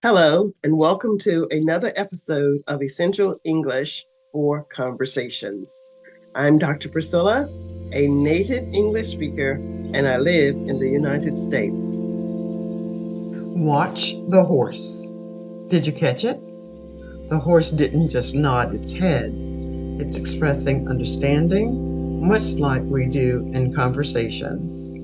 Hello, and welcome to another episode of Essential English for Conversations. I'm Dr. Priscilla, a native English speaker, and I live in the United States. Watch the horse. Did you catch it? The horse didn't just nod its head. It's expressing understanding, much like we do in conversations.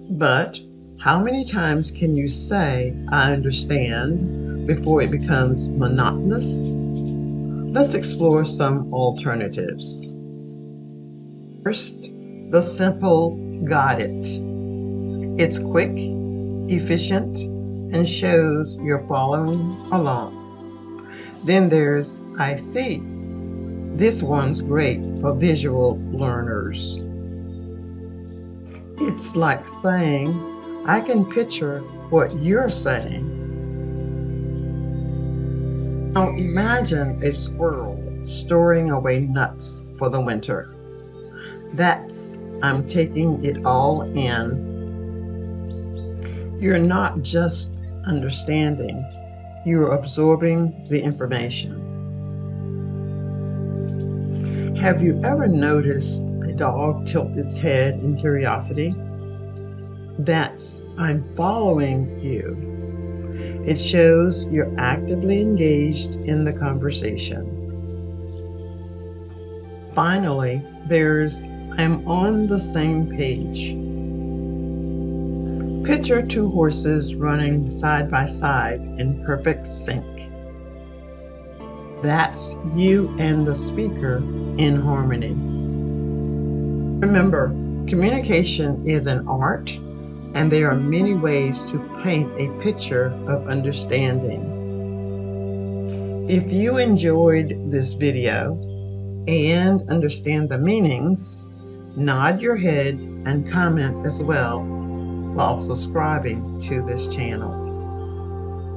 But how many times can you say, "I understand," before it becomes monotonous? Let's explore some alternatives. First, the simple "got it." It's quick, efficient, and shows you're following along. Then there's "I see." This one's great for visual learners. It's like saying, "I can picture what you're saying." Now imagine a squirrel storing away nuts for the winter. That's "I'm taking it all in." You're not just understanding, you're absorbing the information. Have you ever noticed a dog tilt its head in curiosity? That's "I'm following you." It shows you're actively engaged in the conversation. Finally, there's "I'm on the same page." Picture two horses running side by side in perfect sync. That's you and the speaker in harmony. Remember, communication is an art, and there are many ways to paint a picture of understanding. If you enjoyed this video and understand the meanings, nod your head and comment as well while subscribing to this channel.